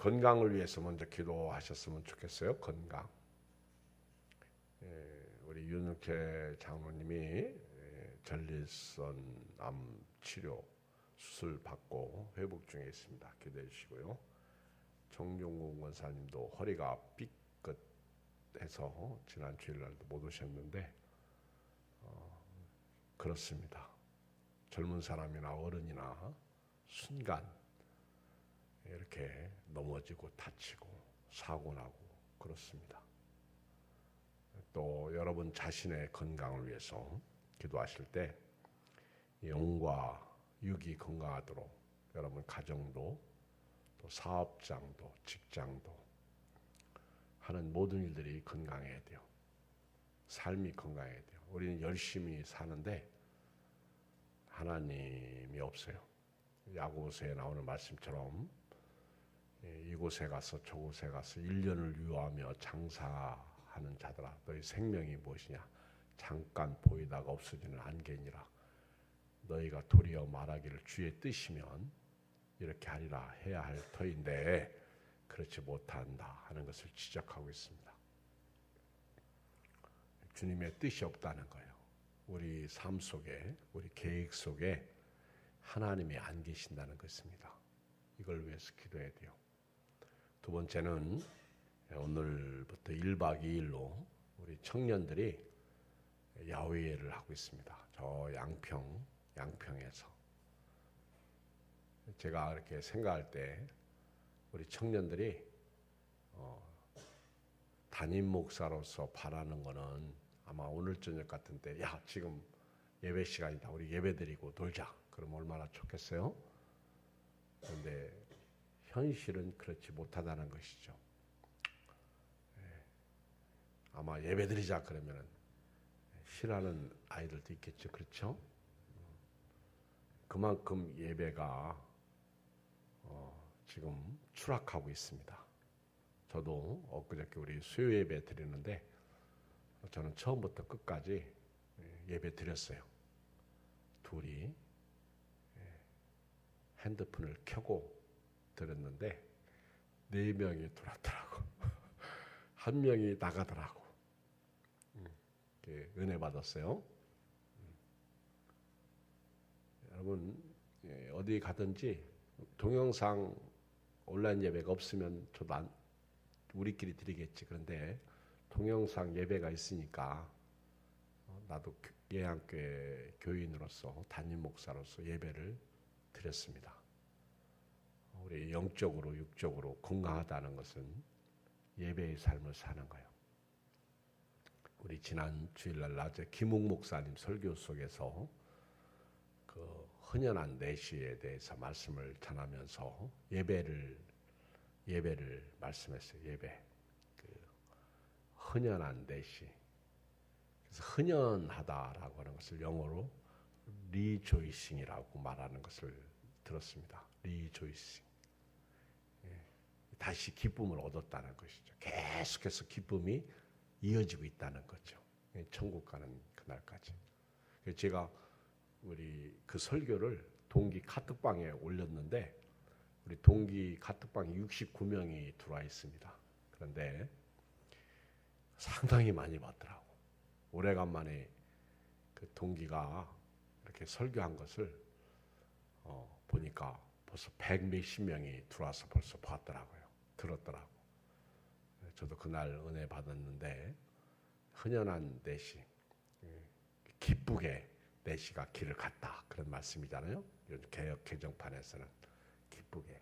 건강을 위해서 먼저 기도하셨으면 좋겠어요. 건강. 우리 윤욱회 장로님이 전립선 암 치료 수술 받고 회복 중에 있습니다. 기도해 주시고요. 정종국 원사님도 허리가 삐끗해서 지난 주일날도 못 오셨는데 그렇습니다. 젊은 사람이나 어른이나 순간 이렇게 넘어지고 다치고 사고나고 그렇습니다. 또 여러분 자신의 건강을 위해서 기도하실 때 영과 육이 건강하도록 여러분 가정도 또 사업장도 직장도 하는 모든 일들이 건강해야 돼요. 삶이 건강해야 돼요. 우리는 열심히 사는데 하나님이 없어요. 야고보서에 나오는 말씀처럼 이곳에 가서 저곳에 가서 1년을 유하며 장사하는 자들아 너희 생명이 무엇이냐 잠깐 보이다가 없어지는 안개니라. 너희가 도리어 말하기를 주의 뜻이면 이렇게 하리라 해야 할 터인데 그렇지 못한다 하는 것을 지적하고 있습니다. 주님의 뜻이 없다는 거예요. 우리 삶 속에 우리 계획 속에 하나님이 안 계신다는 것입니다. 이걸 위해서 기도해야 돼요. 두 번째는 오늘부터 1박 2일로 우리 청년들이 야외를 하고 있습니다. 저 양평에서 제가 이렇게 생각할 때 우리 청년들이 담임 목사로서 바라는 거는 아마 오늘 저녁 같은 때 야 지금 예배 시간이다 우리 예배 드리고 놀자 그럼 얼마나 좋겠어요? 그런데 현실은 그렇지 못하다는 것이죠. 아마 예배 드리자 그러면 싫어하는 아이들도 있겠죠. 그렇죠? 그만큼 예배가 지금 추락하고 있습니다. 저도 엊그저께 우리 수요 예배 드리는데 저는 처음부터 끝까지 예배 드렸어요. 둘이 핸드폰을 켜고 드렸는데 4명이 들어왔더라고. 1명이 나가더라고. 은혜 받았어요. 여러분 어디 가든지 동영상 온라인 예배가 없으면 저도 우리끼리 드리겠지. 그런데 동영상 예배가 있으니까 나도 예양교회 교인으로서 담임 목사로서 예배를 드렸습니다. 우리 영적으로 육적으로 건강하다는 것은 예배의 삶을 사는 거예요. 우리 지난 주일날 낮에 김웅 목사님 설교 속에서 그 헌연한 내시에 대해서 말씀을 전하면서 예배를 말씀했어요. 예배. 헌연한 내시. 그래서 헌연하다라고 하는 것을 영어로 리조이싱이라고 말하는 것을 들었습니다. 리조이싱. 다시 기쁨을 얻었다는 것이죠. 계속해서 기쁨이 이어지고 있다는 거죠. 천국 가는 그날까지. 제가 우리 그 설교를 동기 카톡방에 올렸는데 우리 동기 카톡방에 69명이 들어와 있습니다. 그런데 상당히 많이 받더라고. 오래간만에 그 동기가 이렇게 설교한 것을 보니까 벌써 100몇십 명이 들어와서 벌써 봤더라고요. 들었더라고. 저도 그날 은혜 받았는데 헌연한 내시, 기쁘게 내시가 길을 갔다 그런 말씀이잖아요. 요즘 개역 개정판에서는 기쁘게.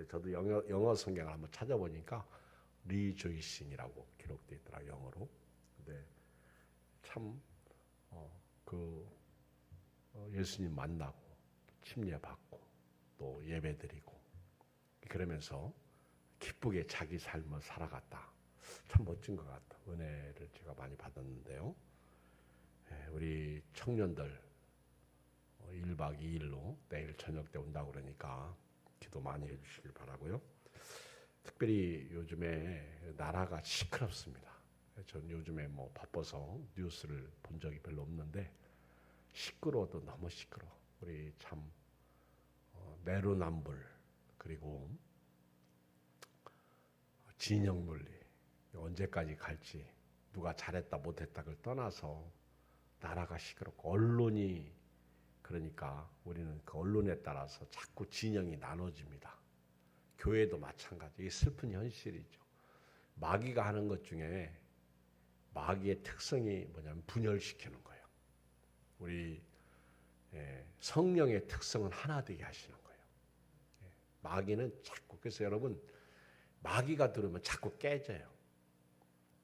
저도 영어 성경을 한번 찾아보니까 리조이싱이라고 기록되어 있더라 영어로. 근데 참 예수님 만나고 침례 받고 또 예배 드리고 그러면서 기쁘게 자기 삶을 살아갔다. 참 멋진 것 같다. 은혜를 제가 많이 받았는데요. 우리 청년들 1박 2일로 내일 저녁 때 온다고 그러니까 기도 많이 해주시길 바라고요. 특별히 요즘에 나라가 시끄럽습니다. 전 요즘에 뭐 바빠서 뉴스를 본 적이 별로 없는데 시끄러워도 너무 시끄러워. 우리 참 내로남불 그리고 진영 논리 언제까지 갈지, 누가 잘했다 못했다 그걸 떠나서 나라가 시끄럽고 언론이, 그러니까 우리는 그 언론에 따라서 자꾸 진영이 나눠집니다. 교회도 마찬가지. 이게 슬픈 현실이죠. 마귀가 하는 것 중에 마귀의 특성이 뭐냐면 분열시키는 거예요. 우리 성령의 특성은 하나 되게 하시는 거예요. 마귀는 자꾸, 그래서 여러분 마귀가 들어오면 자꾸 깨져요.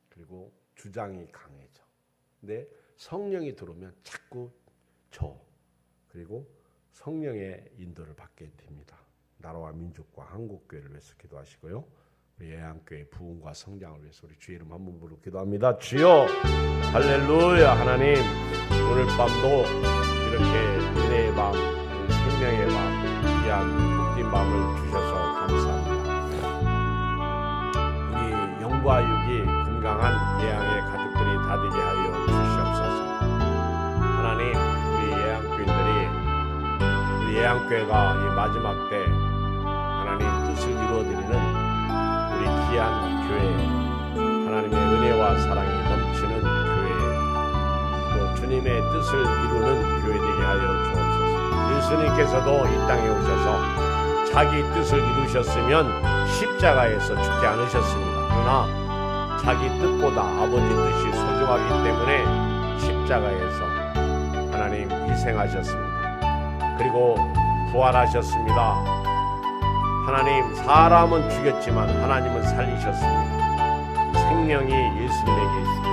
그리고 주장이 강해져. 근데 성령이 들어오면 자꾸 그리고 성령의 인도를 받게 됩니다. 나라와 민족과 한국교회를 위해서 기도하시고요. 우리 예양교회 부흥과 성장을 위해서 우리 주의 이름 한 번 부르고 기도합니다. 주여 할렐루야. 하나님 오늘 밤도 이렇게 은혜의 밤, 생명의 밤, 귀한 복된 밤을 주셔서 감사합니다. 우리 영과 육이 건강한 예양의 가족들이 다 되게 하여 주시옵소서. 하나님 우리 예양교인들이, 우리 예양교회가 이 마지막 때 하나님 뜻을 이루어드리는 우리 귀한 교회, 하나님의 은혜와 사랑이 넘치는 교회, 또 주님의 뜻을 이루는 교회 되게 하여 주옵소서. 예수님께서도 이 땅에 오셔서 자기 뜻을 이루셨으면 십자가에서 죽지 않으셨습니다. 그러나 자기 뜻보다 아버지 뜻이 소중하기 때문에 십자가에서 하나님 희생하셨습니다. 그리고 부활하셨습니다. 하나님 사람은 죽였지만 하나님은 살리셨습니다. 생명이 예수님에게 있습니다.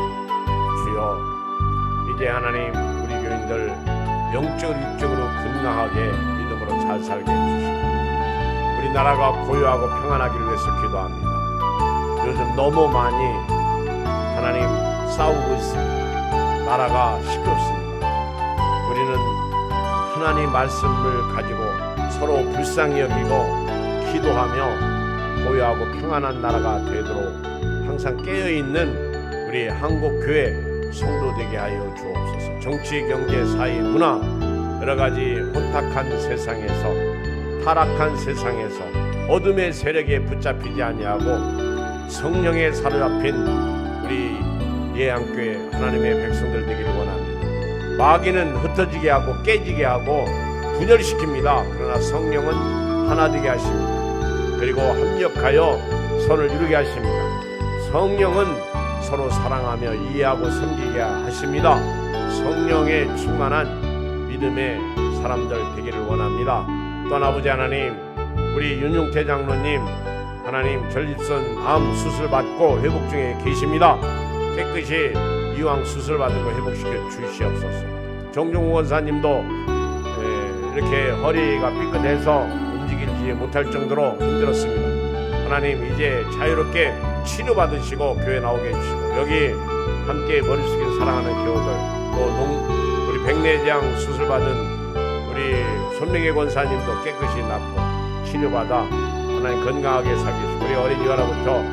주여 이제 하나님 우리 교인들 영적으로 육적으로 건강하게 믿음으로 잘 살게 해주시고 우리나라가 고요하고 평안하기를 위해서 기도합니다. 요즘 너무 많이 하나님 싸우고 있습니다. 나라가 시끄럽습니다. 우리는 하나님 말씀을 가지고 서로 불쌍히 여기고 기도하며 고요하고 평안한 나라가 되도록 항상 깨어있는 우리 한국교회 성도 되게 하여 주옵소서. 정치, 경제, 사회, 문화 여러가지 혼탁한 세상에서, 타락한 세상에서 어둠의 세력에 붙잡히지 아니하고 성령에 사로잡힌 우리 예양교회 하나님의 백성들 되기를 원합니다. 마귀는 흩어지게 하고 깨지게 하고 분열시킵니다. 그러나 성령은 하나 되게 하십니다. 그리고 합력하여 선을 이루게 하십니다. 성령은 서로 사랑하며 이해하고 섬기게 하십니다. 성령에 충만한 믿음의 사람들 되기를 원합니다. 또한 아버지 하나님, 우리 윤용태 장로님 하나님 전립선 암 수술 받고 회복 중에 계십니다. 깨끗이 이왕 수술 받은 거 회복시켜 주시옵소서. 정종우 원사님도 이렇게 허리가 삐끗해서 움직이지 못할 정도로 힘들었습니다. 하나님 이제 자유롭게 치료받으시고 교회 나오게 해주시고 여기 함께 머리 숙여 사랑하는 교우들, 또 우리 백내장 수술받은 우리 손명애 권사님도 깨끗이 낫고 치료받아 하나님 건강하게 살게 해주시고 우리 어린이가라부터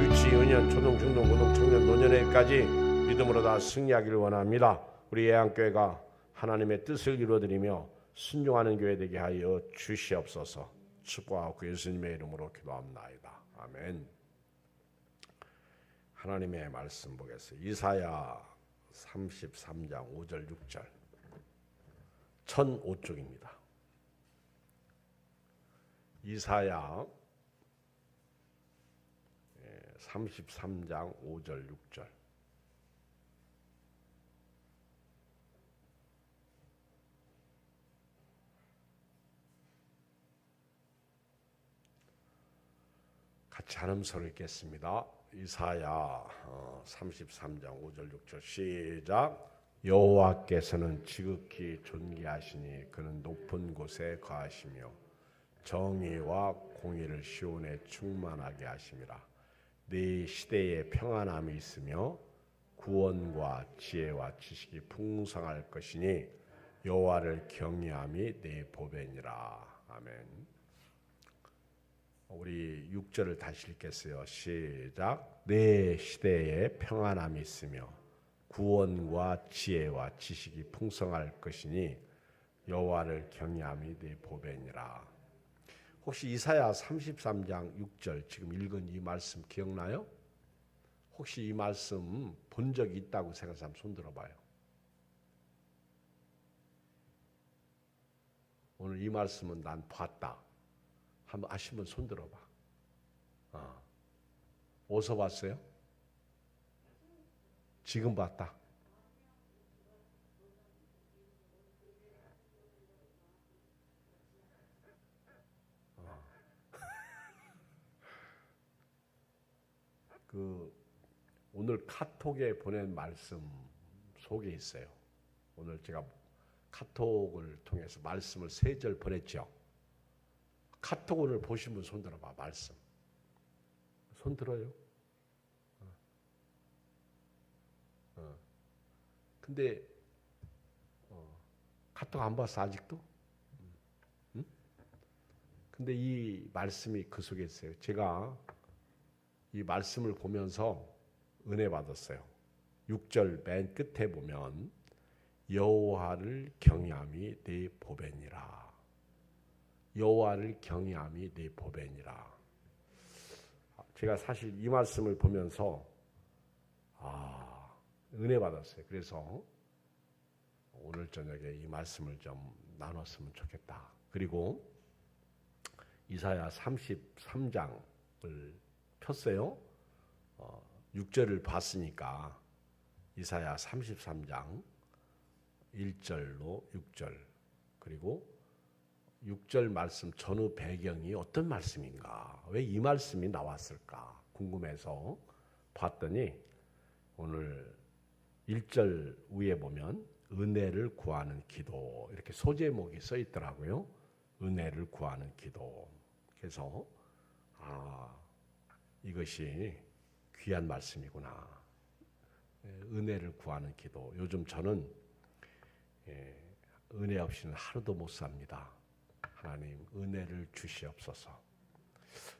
유치, 유년, 초등, 중등, 고등, 청년, 노년에까지 믿음으로 다 승리하기를 원합니다. 우리 예양교회가 하나님의 뜻을 이루어드리며 순종하는 교회 되게 하여 주시옵소서. 축복하고 예수님의 이름으로 기도합나이다. 아멘. 하나님의 말씀 보겠습니다. 이사야 33장 5절 6절 1005쪽입니다. 이사야 33장 5절 6절 같이 한음소리 읽겠습니다. 이사야 33장 5절 6절 시작. 여호와께서는 지극히 존귀하시니 그는 높은 곳에 거하시며 정의와 공의를 시온에 충만하게 하심이라. 네 시대에 평안함이 있으며 구원과 지혜와 지식이 풍성할 것이니 여호와를 경외함이 네 보배니라. 아멘. 우리 6절을 다시 읽겠어요. 시작. 내 시대에 평안함이 있으며 구원과 지혜와 지식이 풍성할 것이니 여호와를 경외함이 네 보배니라. 혹시 이사야 33장 6절 지금 읽은 이 말씀 기억나요? 혹시 이 말씀 본 적이 있다고 생각하는 사람 손 들어봐요. 오늘 이 말씀은 난 봤다. 한번 아신 분 손 들어봐. 어디서 봤어요? 지금 봤다. 오늘 카톡에 보낸 말씀 속에 있어요. 오늘 제가 카톡을 통해서 말씀을 3절 보냈죠. 카톡 오늘 보신 분 손 들어봐. 말씀. 손 들어요? 근데 카톡 안 봤어 아직도? 응? 근데 이 말씀이 그 속에 있어요. 제가 이 말씀을 보면서 은혜 받았어요. 6절 맨 끝에 보면 여호와를 경외함이 네 보배니라. 여호와를 경외함이 네 보배니라. 제가 사실 이 말씀을 보면서 은혜 받았어요. 그래서 오늘 저녁에 이 말씀을 좀 나눴으면 좋겠다. 그리고 이사야 33장을 폈어요. 6절을 봤으니까 이사야 33장 1절로 6절 그리고 6절 말씀 전후 배경이 어떤 말씀인가? 왜 이 말씀이 나왔을까? 궁금해서 봤더니 오늘 1절 위에 보면 은혜를 구하는 기도 이렇게 소제목이 써 있더라고요. 은혜를 구하는 기도. 그래서 이것이 귀한 말씀이구나. 은혜를 구하는 기도. 요즘 저는 은혜 없이는 하루도 못 삽니다. 하나님 은혜를 주시옵소서.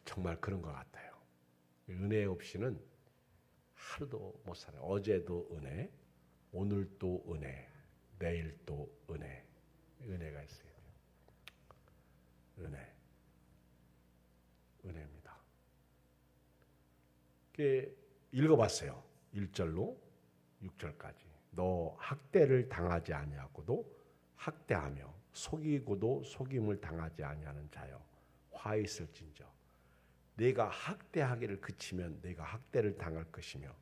정말 그런 것 같아요. 은혜 없이는 하루도 못 살아요. 어제도 은혜, 오늘도 은혜, 내일도 은혜. 은혜가 있어요. 은혜입니다. 읽어봤어요. 1절로 6절까지. 너 학대를 당하지 아니하고도 학대하며 속이고도 속임을 당하지 아니하는 자여 화 있을진저. 내가 학대하기를 그치면 내가 학대를 당할 것이며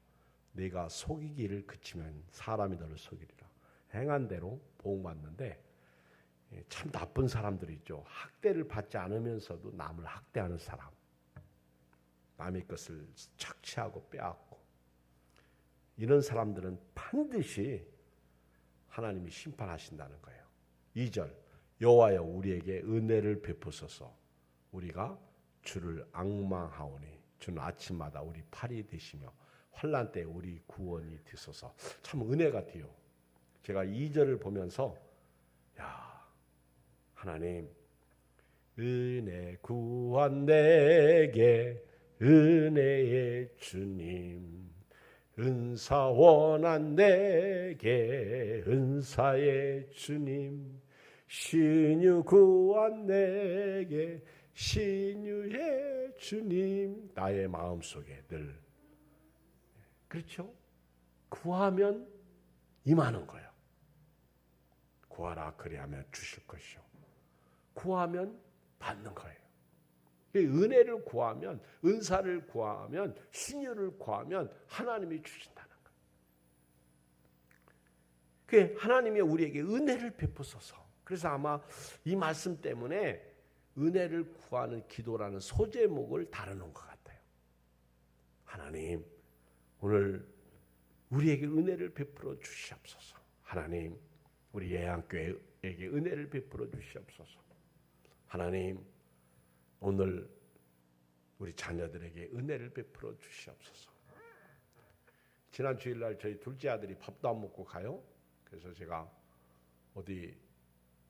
내가 속이기를 그치면 사람이 너를 속이리라. 행한 대로 복받는데 참 나쁜 사람들이 있죠. 학대를 받지 않으면서도 남을 학대하는 사람. 남의 것을 착취하고 빼앗고 이런 사람들은 반드시 하나님이 심판하신다는 거예요. 2절 여호와여 우리에게 은혜를 베푸소서. 우리가 주를 앙망하오니 주는 아침마다 우리 팔이 되시며 환난 때 우리 구원이 되소서. 참 은혜가 돼요. 제가 2절을 보면서 하나님 은혜 구한 내게 은혜의 주님 은사 원한 내게 은사의 주님 신유 구한 내게 신유의 주님. 나의 마음속에 늘 그렇죠? 구하면 임하는 거예요. 구하라 그리하면 주실 것이요 구하면 받는 거예요. 은혜를 구하면 은사를 구하면 신유를 구하면 하나님이 주신다는 거예요. 하나님이 우리에게 은혜를 베푸소서. 그래서 아마 이 말씀 때문에 은혜를 구하는 기도라는 소제목을 다루는 것 같아요. 하나님 오늘 우리에게 은혜를 베풀어 주시옵소서. 하나님 우리 예양교회에게 은혜를 베풀어 주시옵소서. 하나님 오늘 우리 자녀들에게 은혜를 베풀어 주시옵소서. 지난 주일날 저희 둘째 아들이 밥도 안 먹고 가요. 그래서 제가 어디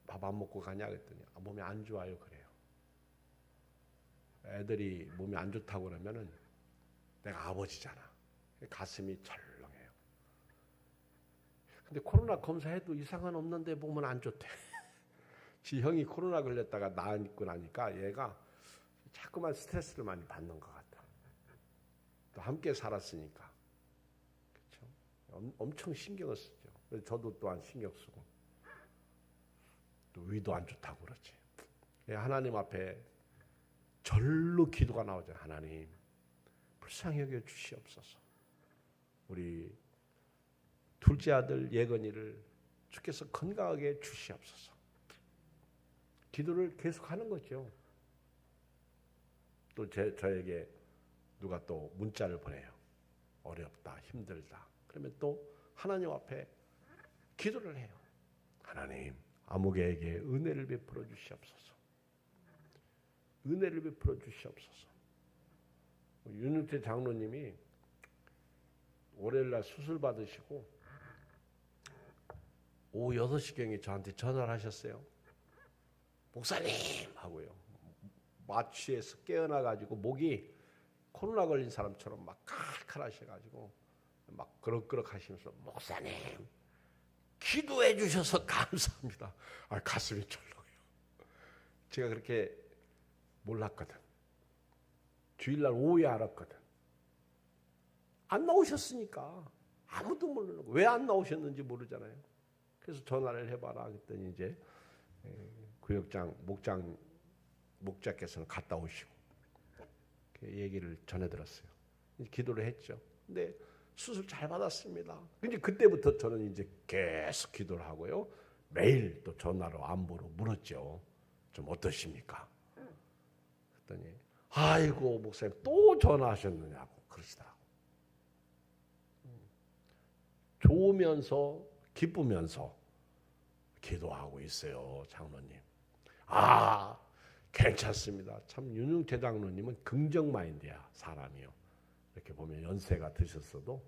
밥 안 먹고 가냐 그랬더니 몸이 안 좋아요 그래요. 애들이 몸이 안 좋다고 그러면은 내가 아버지잖아. 가슴이 철렁해요. 근데 코로나 검사해도 이상은 없는데 몸은 안 좋대. 지 형이 코로나 걸렸다가 나았고 나니까 얘가 자꾸만 스트레스를 많이 받는 것 같아. 또 함께 살았으니까. 그렇죠? 엄청 신경을 쓰죠. 그래서 저도 또한 신경 쓰고. 또 위도 안 좋다고 그러지. 하나님 앞에 절로 기도가 나오잖아요. 하나님, 불쌍히 여겨 주시옵소서. 우리 둘째 아들 예건이를 주께서 건강하게 주시옵소서. 기도를 계속하는 거죠. 또 저에게 누가 또 문자를 보내요. 어렵다, 힘들다. 그러면 또 하나님 앞에 기도를 해요. 하나님, 아무개에게 은혜를 베풀어 주시옵소서. 은혜를 베풀어 주시옵소서. 윤은태 장로님이 월요일날 수술 받으시고 오후 6시경에 저한테 전화를 하셨어요. 목사님 하고요. 마취해서 깨어나가지고 목이 코로나 걸린 사람처럼 막 칼칼하셔가지고 막 그럭그럭 하시면서 목사님 기도해 주셔서 감사합니다. 가슴이 철렁해요. 제가 그렇게 몰랐거든. 주일날 오후에 알았거든. 안 나오셨으니까 아무도 모르는 거. 왜 안 나오셨는지 모르잖아요. 그래서 전화를 해봐라 그랬더니 이제 구역장 목자께서는 갔다 오시고 얘기를 전해 들었어요. 기도를 했죠. 근데 수술 잘 받았습니다. 근데 그때부터 저는 이제 계속 기도를 하고요. 매일 또 전화로 안부로 물었죠. 좀 어떠십니까? 그랬더니 아이고 목사님 또 전화하셨느냐고 그러시더라고. 좋으면서 기쁘면서 기도하고 있어요. 장로님. 괜찮습니다. 참 윤용태 장로님은 긍정 마인드야. 사람이요. 이렇게 보면 연세가 드셨어도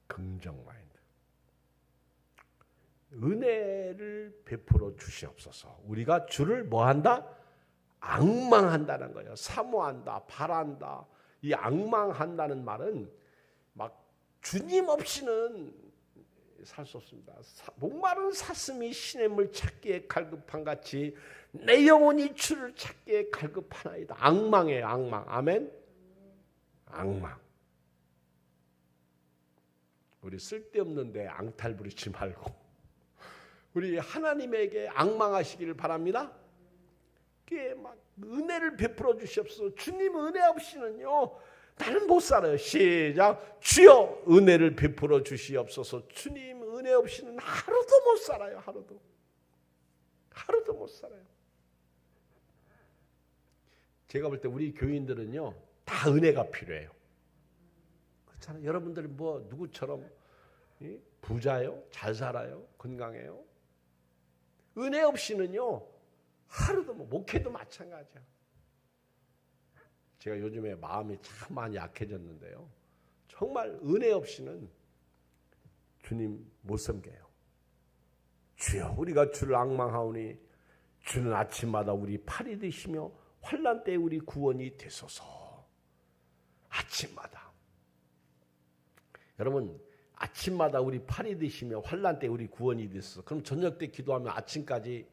긍정 마인드. 은혜를 베풀어 주시옵소서. 우리가 주를 뭐한다? 앙망한다는 거예요. 사모한다, 바란다. 이 앙망한다는 말은 막 주님 없이는 살 수 없습니다. 목마른 사슴이 시냇물 찾기에 갈급한 같이 내 영혼이 주를 찾기에 갈급하나이다. 앙망이에요. 앙망. 아멘. 앙망. 우리 쓸데없는데 앙탈 부리지 말고 우리 하나님에게 앙망하시기를 바랍니다. 그게 막 은혜를 베풀어 주시옵소서. 주님 은혜 없이는요 나는 못 살아요. 시작. 주여 은혜를 베풀어 주시옵소서. 주님 은혜 없이는 하루도 못 살아요. 하루도 못 살아요. 제가 볼 때 우리 교인들은요 다 은혜가 필요해요. 그렇잖아요. 여러분들이 뭐 누구처럼 부자요? 잘 살아요? 건강해요? 은혜 없이는요 하루도 목회도 마찬가지야. 제가 요즘에 마음이 참 많이 약해졌는데요. 정말 은혜 없이는 주님 못 섬겨요. 주여 우리가 주를 앙망하오니 주는 아침마다 우리 팔이 되시며 환난 때에 우리 구원이 되소서. 아침마다. 여러분 아침마다 우리 팔이 되시며 환난 때에 우리 구원이 되소서. 그럼 저녁 때 기도하면 아침까지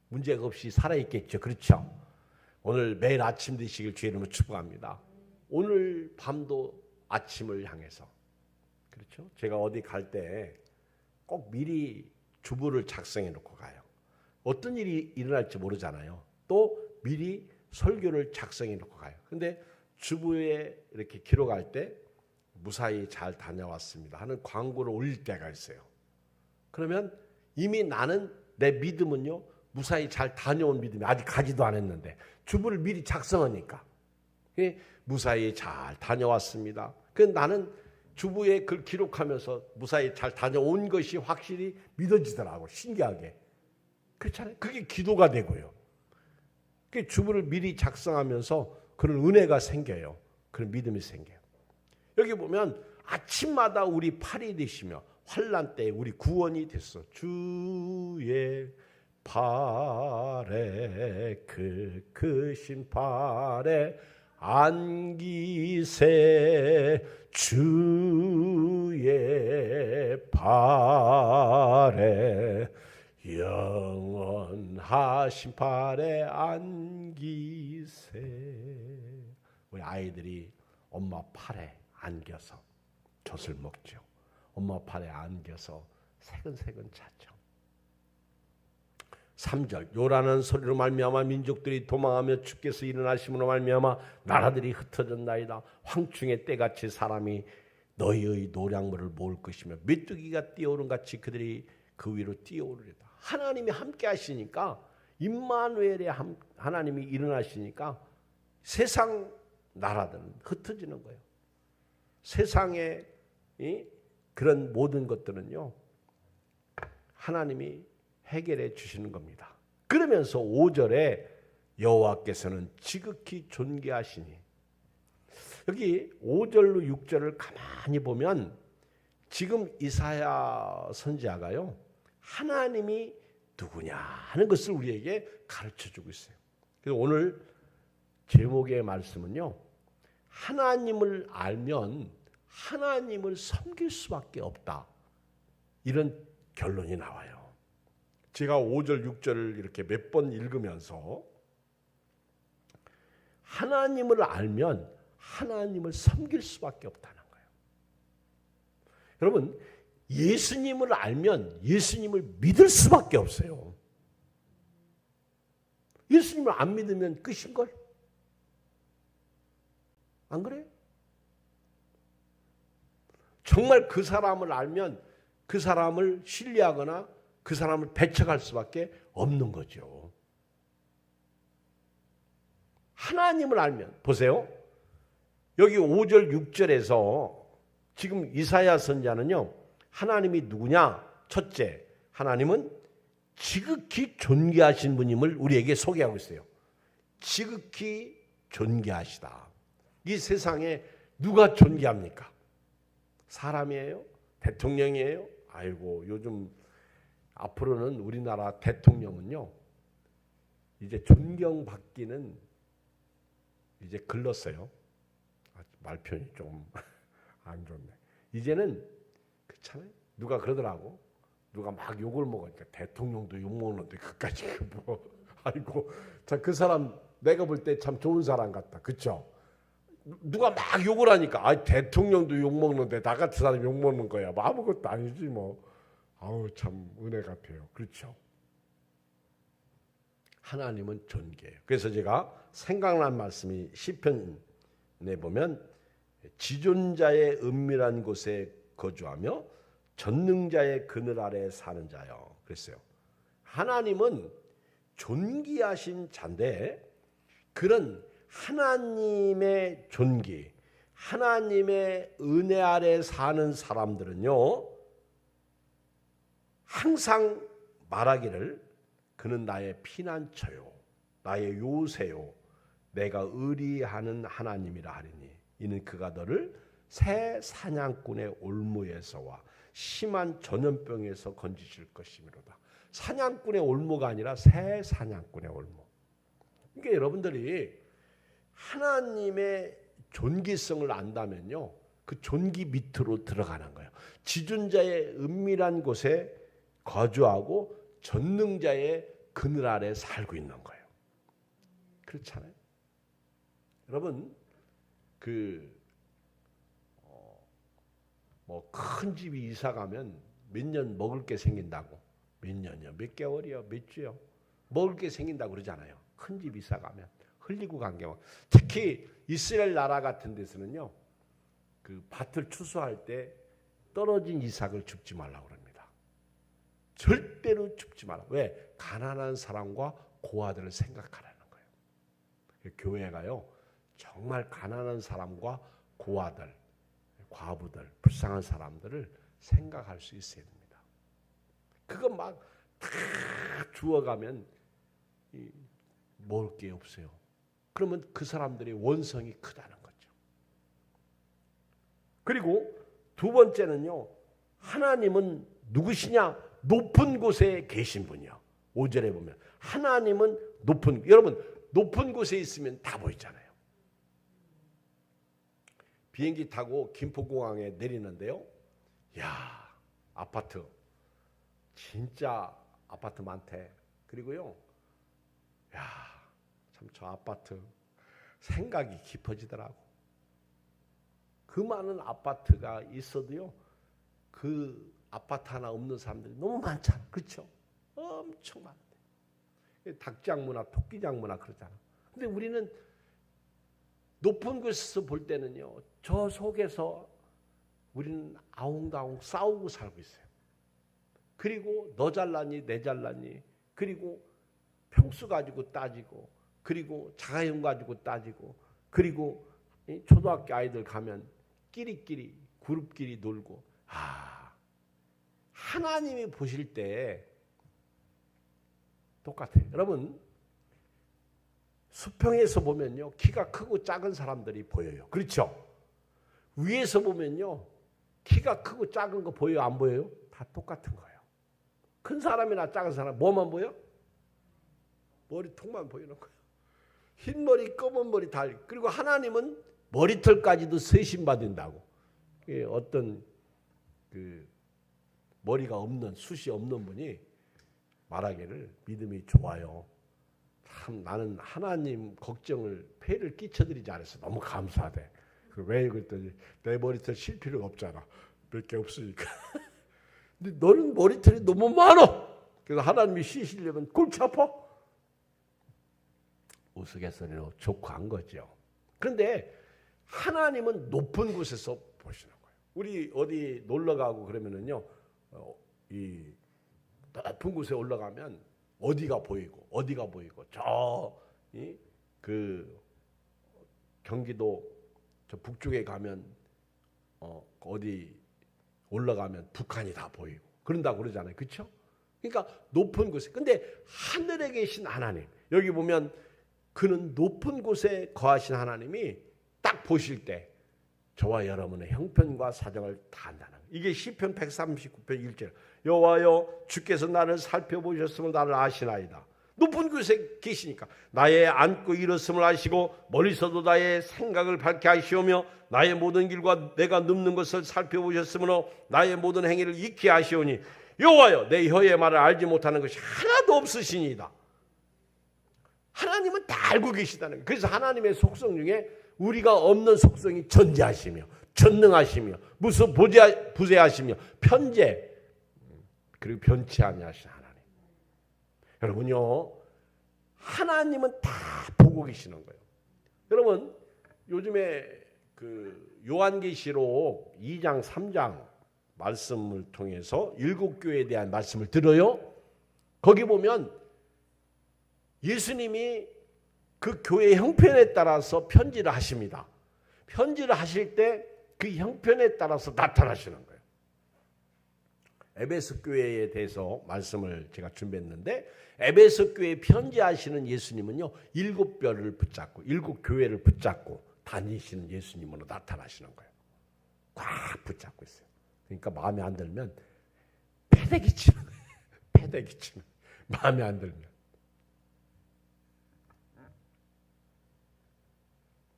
문제가 없이 살아있겠죠. 그렇죠? 오늘 매일 아침 되시길 주의 이름으로 축복합니다. 오늘 밤도 아침을 향해서. 그렇죠? 제가 어디 갈 때 꼭 미리 주보를 작성해 놓고 가요. 어떤 일이 일어날지 모르잖아요. 또 미리 설교를 작성해 놓고 가요. 근데 주보에 이렇게 기록할 때 무사히 잘 다녀왔습니다 하는 광고를 올릴 때가 있어요. 그러면 이미 나는 내 믿음은요 무사히 잘 다녀온 믿음이 아직 가지도 않았는데 주보를 미리 작성하니까 무사히 잘 다녀왔습니다. 그 나는 주보에 그걸 기록하면서 무사히 잘 다녀온 것이 확실히 믿어지더라고. 신기하게. 그렇잖아요. 그게 기도가 되고요. 그 주보를 미리 작성하면서 그런 은혜가 생겨요. 그런 믿음이 생겨요. 여기 보면 아침마다 우리 팔이 되시며 환난 때에 우리 구원이 됐어. 주의 발에 그 크신 발에 안기세 주의 발에 영원하신 팔에 안기세. 우리 아이들이 엄마 팔에 안겨서 젖을 먹죠. 엄마 팔에 안겨서 새근새근 자죠. 3절 요라는 소리로 말미암아 민족들이 도망하며 주께서 일어나심으로 말미암아 나라들이 흩어졌나이다. 황충의 때같이 사람이 너희의 노량물을 모을 것이며 메뚜기가 뛰어오른 같이 그들이 그 위로 뛰어오르리다. 하나님이 함께 하시니까 임마누엘의 하나님이 일어나시니까 세상 나라들은 흩어지는 거예요. 세상의 그런 모든 것들은요 하나님이 해결해 주시는 겁니다. 그러면서 5절에 여호와께서는 지극히 존귀하시니, 여기 5절로 6절을 가만히 보면 지금 이사야 선지자가요 하나님이 누구냐 하는 것을 우리에게 가르쳐주고 있어요. 그래서 오늘 제목의 말씀은요 하나님을 알면 하나님을 섬길 수밖에 없다, 이런 결론이 나와요. 제가 5절 6절을 이렇게 몇 번 읽으면서 하나님을 알면 하나님을 섬길 수밖에 없다는 거예요. 여러분 예수님을 알면 예수님을 믿을 수밖에 없어요. 예수님을 안 믿으면 끝인걸? 안 그래요? 정말 그 사람을 알면 그 사람을 신뢰하거나 그 사람을 배척할 수밖에 없는 거죠. 하나님을 알면, 보세요. 여기 5절 6절에서 지금 이사야 선지자는요 하나님이 누구냐? 첫째, 하나님은 지극히 존귀하신 분임을 우리에게 소개하고 있어요. 지극히 존귀하시다. 이 세상에 누가 존귀합니까? 사람이에요? 대통령이에요? 아이고, 요즘 앞으로는 우리나라 대통령은요 이제 존경받기는 이제 글렀어요. 말 표현이 좀 안 좋네. 이제는 그렇잖아요. 누가 그러더라고. 누가 막 욕을 먹으니까 대통령도 욕 먹는데 그까지 뭐 아이고, 자, 그 사람 내가 볼 때 참 좋은 사람 같다. 그렇죠? 누가 막 욕을 하니까 아 대통령도 욕 먹는데 나 같은 사람이 욕 먹는 거야. 뭐 아무것도 아니지 뭐. 아우 참 은혜 같아요. 그렇죠? 하나님은 존귀해요. 그래서 제가 생각난 말씀이 시편에 보면 지존자의 은밀한 곳에 거주하며 전능자의 그늘 아래 사는 자요. 그랬어요. 하나님은 존귀하신 자인데 그런 하나님의 존귀, 하나님의 은혜 아래 사는 사람들은요 항상 말하기를 그는 나의 피난처요 나의 요새요 내가 의리하는 하나님이라 하리니 이는 그가 너를 새 사냥꾼의 올무에서와 심한 전염병에서 건지실 것이미로다. 사냥꾼의 올무가 아니라 새 사냥꾼의 올무. 그러니까 여러분들이 하나님의 존귀성을 안다면요 그 존귀 밑으로 들어가는 거예요. 지존자의 은밀한 곳에 거주하고 전능자의 그늘 아래 살고 있는 거예요. 그렇잖아요. 여러분 뭐 큰 집이 이사 가면 몇 년 먹을 게 생긴다고. 몇 년이요? 몇 개월이요? 몇 주요? 먹을 게 생긴다고 그러잖아요. 큰 집 이사 가면 흘리고 간 게. 특히 이스라엘 나라 같은 데서는요. 그 밭을 추수할 때 떨어진 이삭을 줍지 말라고 그럽니다. 절대로 줍지 마라. 왜? 가난한 사람과 고아들을 생각하라는 거예요. 교회가요. 정말 가난한 사람과 고아들, 과부들, 불쌍한 사람들을 생각할 수 있어야 됩니다. 그거 막 다 주워가면 먹을 게 없어요. 그러면 그 사람들의 원성이 크다는 거죠. 그리고 두 번째는요. 하나님은 누구시냐? 높은 곳에 계신 분이요. 5절에 보면 하나님은 높은, 여러분 높은 곳에 있으면 다 보이잖아요. 비행기 타고 김포공항에 내리는데요. 야, 아파트 진짜 아파트 많대. 그리고요, 야, 참 저 아파트 생각이 깊어지더라고. 그 많은 아파트가 있어도요, 그 아파트 하나 없는 사람들이 너무 많잖아. 그렇죠? 엄청 많대. 닭장 문화, 토끼장 문화 그러잖아. 근데 우리는 높은 곳에서 볼 때는요, 저 속에서 우리는 아웅다웅 싸우고 살고 있어요. 그리고 너 잘났니, 내 잘났니, 그리고 평수 가지고 따지고, 그리고 자가용 가지고 따지고, 그리고 초등학교 아이들 가면 끼리끼리 그룹끼리 놀고. 하나님이 보실 때 똑같아요. 여러분, 수평에서 보면요, 키가 크고 작은 사람들이 보여요. 그렇죠? 위에서 보면요, 키가 크고 작은 거 보여요, 안 보여요? 다 똑같은 거예요. 큰 사람이나 작은 사람 뭐만 보여? 머리통만 보이는 거예요. 흰 머리, 검은 머리 다. 그리고 하나님은 머리털까지도 세심받는다고. 어떤 그 머리가 없는, 숱이 없는 분이 말하기를 믿음이 좋아요. 참 나는 하나님 걱정을 폐를 끼쳐드리지 않아서 너무 감사하대. 왜 그랬더니 내 머리털 실 필요가 없잖아. 몇 개 없으니까. 근데 너는 머리털이 너무 많아. 그래서 하나님이 쉬시려면 골치 아파. 우스갯소리로 좋고 한 거죠. 그런데 하나님은 높은 곳에서 보시는 거예요. 우리 어디 놀러 가고 그러면은요, 이 높은 곳에 올라가면 어디가 보이고 그 경기도 저 북쪽에 가면 어디 올라가면 북한이 다 보이고 그런다고 그러잖아요. 그렇죠? 그러니까 높은 곳에. 근데 하늘에 계신 하나님, 여기 보면 그는 높은 곳에 거하신 하나님이 딱 보실 때 저와 여러분의 형편과 사정을 다 안다는 거예요. 이게 시편 139편 1절. 여호와여, 주께서 나를 살펴보셨으면 나를 아시나이다. 높은 곳에 계시니까 나의 앉고 일었음을 아시고 멀리서도 나의 생각을 밝게 하시오며 나의 모든 길과 내가 눕는 것을 살펴보셨으므로 나의 모든 행위를 익히 아시오니 여호와여, 내 혀의 말을 알지 못하는 것이 하나도 없으시니이다. 하나님은 다 알고 계시다는 거예요. 그래서 하나님의 속성 중에 우리가 없는 속성이 전지하시며 전능하시며 무수 부재하시며 편재, 그리고 변치 아니하신 하나님. 여러분요, 하나님은 다 보고 계시는 거예요. 여러분, 요즘에 그 요한계시록 2장 3장 말씀을 통해서 7교회에 대한 말씀을 들어요. 거기 보면 예수님이 그 교회의 형편에 따라서 편지를 하십니다. 편지를 하실 때 그 형편에 따라서 나타나시는 거예요. 에베소 교회에 대해서 말씀을 제가 준비했는데, 에베소 교회에 편지하시는 예수님은요, 7별을 붙잡고 7교회를 붙잡고 다니시는 예수님으로 나타나시는 거예요. 꽉 붙잡고 있어요. 그러니까 마음에 안 들면 패대기 치는 거예요. 패대기 치는 거예요. 마음에 안 들면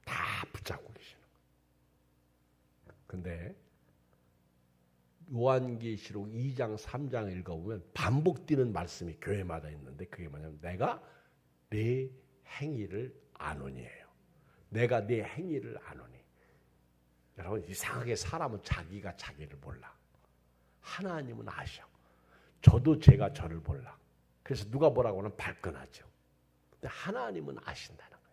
다 붙잡고 계시는 거예요. 근데 요한계시록 2장 3장을 읽어보면 반복되는 말씀이 교회마다 있는데, 그게 뭐냐면 내가 네 행위를 아노니예요. 내가 네 행위를 아노니. 여러분, 이상하게 사람은 자기가 자기를 몰라. 하나님은 아셔. 저도 제가 저를 몰라. 그래서 누가 뭐라고 하면 발끈하죠. 근데 하나님은 아신다는 거예요.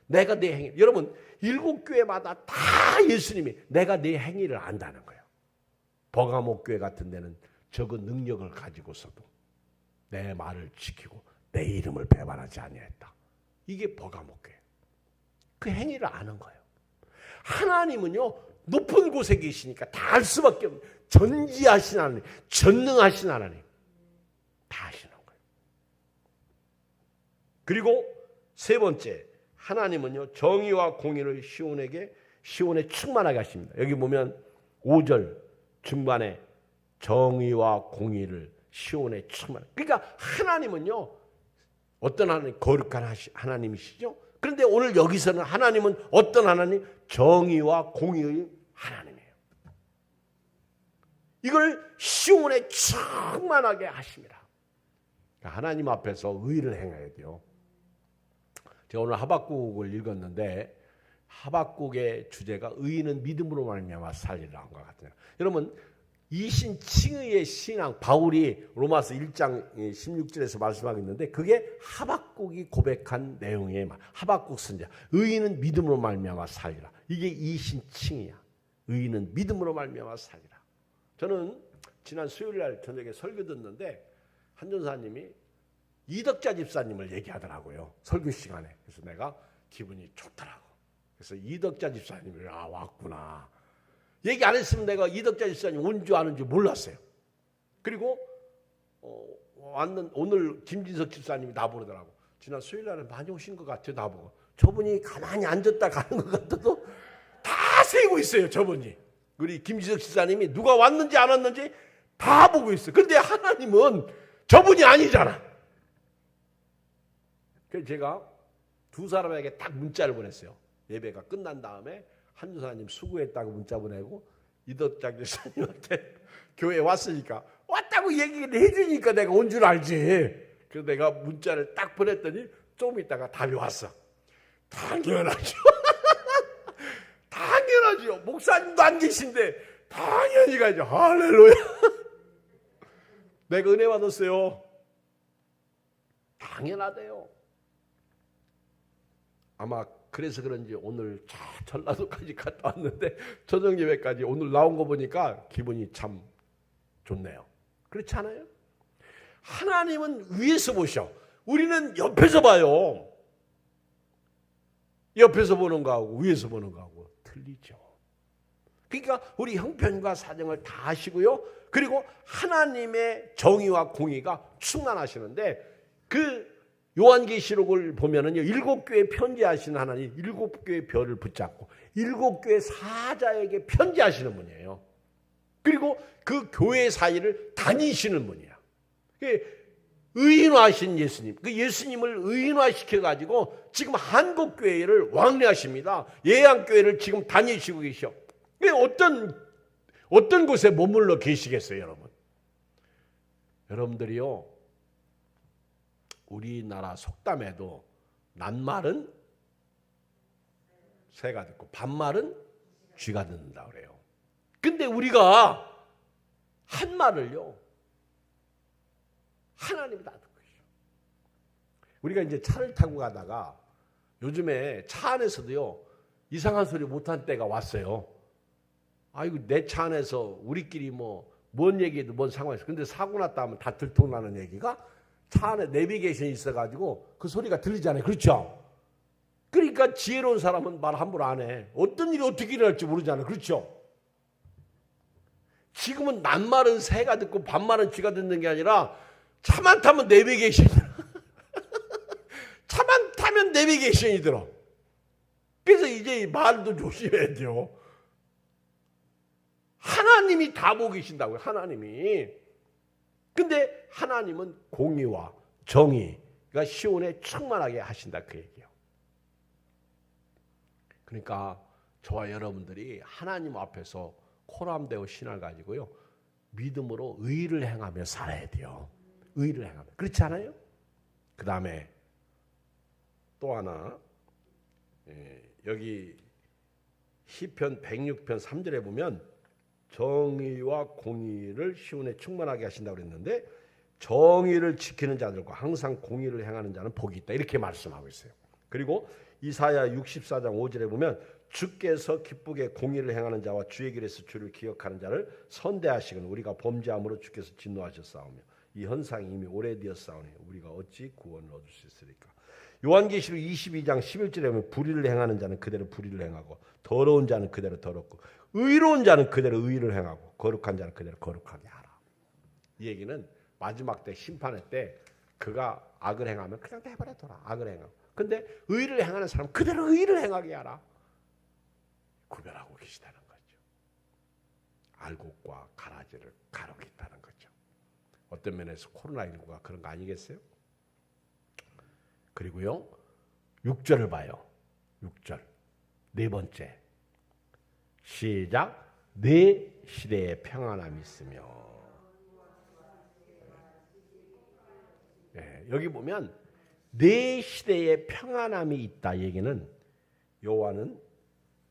내가 내 행위. 여러분, 7교회마다 다 예수님이 내가 내 행위를 안다는 거예요. 버가모 교회 같은 데는 적은 능력을 가지고서도 내 말을 지키고 내 이름을 배반하지 아니했다. 이게 버가모 교회. 그 행위를 아는 거예요. 하나님은요, 높은 곳에 계시니까 다 알 수밖에 없는 전지하신 하나님, 전능하신 하나님, 다 아시는 거예요. 그리고 세 번째, 하나님은요, 정의와 공의를 시온에 충만하게 하십니다. 여기 보면 5절 중반에 정의와 공의를 시온에 충만하게. 그러니까 하나님은요, 어떤 하나님? 거룩한 하나님이시죠. 그런데 오늘 여기서는 하나님은 어떤 하나님? 정의와 공의의 하나님이에요. 이걸 시온에 충만하게 하십니다. 하나님 앞에서 의를 행해야 돼요. 제가 오늘 하박국을 읽었는데 하박국의 주제가 의인은 믿음으로 말미암아 살리라는 것 같아요. 여러분 이신칭의의 신앙, 바울이 로마서 1장 16절에서 말씀하고 있는데 그게 하박국이 고백한 내용이에요. 하박국 선지자, 의인은 믿음으로 말미암아 살리라. 이게 이신칭의야. 의인은 믿음으로 말미암아 살리라. 저는 지난 수요일 날 저녁에 설교 듣는데 한 전사님이 이덕자 집사님을 얘기하더라고요. 설교 시간에. 그래서 내가 기분이 좋더라고. 그래서 이덕자 집사님이 왔구나. 얘기 안 했으면 내가 이덕자 집사님 온 줄 아는 줄 몰랐어요. 그리고 오늘 김진석 집사님이 나보더라고. 지난 수요일 날에 많이 오신 것 같아요. 나보고. 저분이 가만히 앉았다 가는 것 같아도 다 세고 있어요. 저분이. 우리 김진석 집사님이 누가 왔는지 안 왔는지 다 보고 있어요. 그런데 하나님은 저분이 아니잖아. 그래서 제가 두 사람에게 딱 문자를 보냈어요. 예배가 끝난 다음에 한 전사님 수고했다고 문자 보내고 이덕자 집사님한테 교회에 왔으니까 왔다고 얘기를 해주니까 내가 온 줄 알지. 그래서 내가 문자를 딱 보냈더니 좀 있다가 답이 왔어. 당연하죠. 당연하죠. 목사님도 안 계신데 당연히 가죠. 할렐루야. 내가 은혜 받았어요. 당연하대요. 아마 그래서 그런지 오늘 전라도까지 갔다 왔는데 저녁 예배까지 오늘 나온 거 보니까 기분이 참 좋네요. 그렇지 않아요? 하나님은 위에서 보셔. 우리는 옆에서 봐요. 옆에서 보는 거하고 위에서 보는 거하고 틀리죠. 그러니까 우리 형편과 사정을 다 아시고요. 그리고 하나님의 정의와 공의가 충만하시는데 그 요한계시록을 보면은요, 7교회 편지하시는 하나님, 7교회 별을 붙잡고 7교회 사자에게 편지하시는 분이에요. 그리고 그 교회 사이를 다니시는 분이야. 의인화하신 예수님, 그 예수님을 의인화시켜가지고 지금 한국교회를 왕래하십니다. 예양교회를 지금 다니시고 계셔. 어떤 곳에 머물러 계시겠어요, 여러분? 여러분들이요, 우리나라 속담에도 낱말은 새가 듣고 반말은 쥐가 듣는다 그래요. 근데 우리가 한 말을요, 하나님이 다 듣고 있어요. 우리가 이제 차를 타고 가다가 요즘에 차 안에서도요, 이상한 소리 못한 때가 왔어요. 아이고, 내 차 안에서 우리끼리 뭔 얘기해도 뭔 상관이 있어. 근데 사고 났다 하면 다 들통나는 얘기가 차 안에 내비게이션이 있어가지고 그 소리가 들리잖아요. 그렇죠? 그러니까 지혜로운 사람은 말 함부로 안 해. 어떤 일이 어떻게 일어날지 모르잖아요. 그렇죠? 지금은 낱말은 새가 듣고 반말은 쥐가 듣는 게 아니라 차만 타면 내비게이션이 차만 타면 내비게이션이 들어. 그래서 이제 말도 조심해야 돼요. 하나님이 다 보고 계신다고요. 하나님이. 근데 하나님은 공의와 정의가 시온에 충만하게 하신다 그 얘기예요. 그러니까 저와 여러분들이 하나님 앞에서 코람되어 신앙을 가지고요, 믿음으로 의를 행하며 살아야 돼요. 의를 행하며. 그렇지 않아요? 그 다음에 또 하나, 여기 시편 106편 3절에 보면 정의와 공의를 시온에 충만하게 하신다고 그랬는데, 정의를 지키는 자들과 항상 공의를 행하는 자는 복이 있다, 이렇게 말씀하고 있어요. 그리고 이사야 64장 5절에 보면 주께서 기쁘게 공의를 행하는 자와 주의 길에서 주를 기억하는 자를 선대하시거늘 우리가 범죄함으로 주께서 진노하셨사오며 이 현상이 이미 오래되었사오니 우리가 어찌 구원을 얻을 수 있으리까. 요한계시록 22장 11절에 보면 불의를 행하는 자는 그대로 불의를 행하고 더러운 자는 그대로 더럽고 의로운 자는 그대로 의를 행하고 거룩한 자는 그대로 거룩하게 하라. 이 얘기는 마지막 때 심판의 때 그가 악을 행하면 그냥 내버려둬라. 악을 행하고. 근데 의를 행하는 사람은 그대로 의를 행하게 하라. 구별하고 계시다는 거죠. 알곡과 가라지를 가르겠다는 거죠. 어떤 면에서 코로나19가 그런 거 아니겠어요? 그리고요, 6절을 봐요. 6절. 네 번째. 시작. 내 시대에 평안함이 있으며. 여기 보면 내 시대에 평안함이 있다 얘기는 여호와는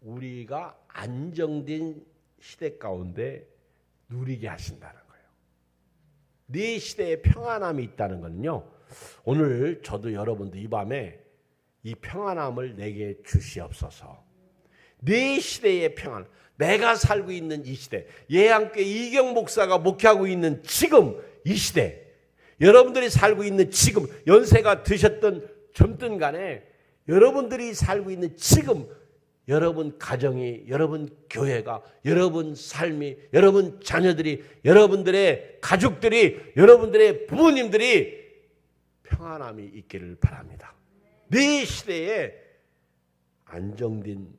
우리가 안정된 시대 가운데 누리게 하신다는 거예요. 네 시대에 평안함이 있다는 것은요. 오늘 저도 여러분도 이 밤에 이 평안함을 내게 주시옵소서. 네 시대의 평안, 내가 살고 있는 이 시대, 예양교회 이경 목사가 목회하고 있는 지금 이 시대, 여러분들이 살고 있는 지금, 연세가 드셨든 젊든 간에 여러분들이 살고 있는 지금, 여러분 가정이, 여러분 교회가, 여러분 삶이, 여러분 자녀들이, 여러분들의 가족들이, 여러분들의 부모님들이 평안함이 있기를 바랍니다. 네 시대에 안정된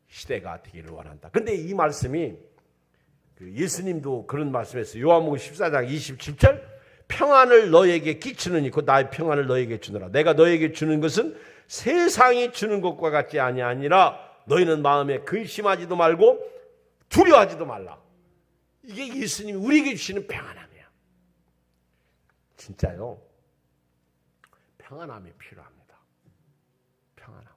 시대가 되기를 원한다. 그런데 이 말씀이 예수님도 그런 말씀했어요. 요한복음 14장 27절 평안을 너에게 끼치느니 곧 나의 평안을 너에게 주노라. 내가 너에게 주는 것은 세상이 주는 것과 같지 아니하니라. 너희는 마음에 근심하지도 말고 두려워하지도 말라. 이게 예수님이 우리에게 주시는 평안함이야. 진짜요. 평안함이 필요합니다. 평안함.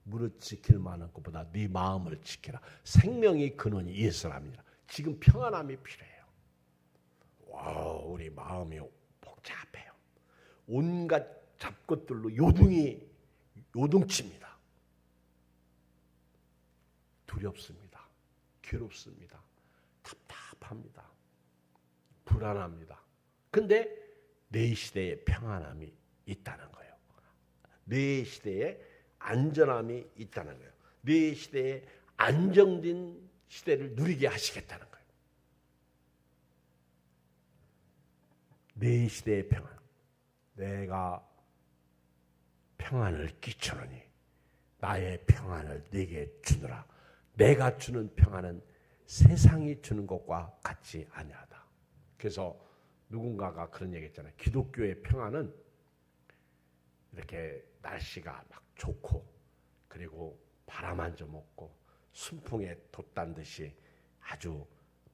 무릇 지킬 만한 것보다 네 마음을 지키라. 생명의 근원이 예수랍니다. 지금 평안함이 필요해요. 와, 우리 마음이 복잡해요. 온갖 잡것들로 요동칩니다. 두렵습니다. 괴롭습니다. 답답합니다. 불안합니다. 근데 내 시대에 평안함이 있다는 거예요. 내 시대에 안전함이 있다는 거예요. 내 시대에 안정된 시대를 누리게 하시겠다는 거예요. 내 시대의 평안. 내가 평안을 끼치노니 나의 평안을 네게 주노라. 내가 주는 평안은 세상이 주는 것과 같지 아니하다. 그래서 누군가가 그런 얘기 했잖아요. 기독교의 평안은 이렇게 날씨가 막 좋고 그리고 바람 한 점 없고 순풍에 돛단 듯이 아주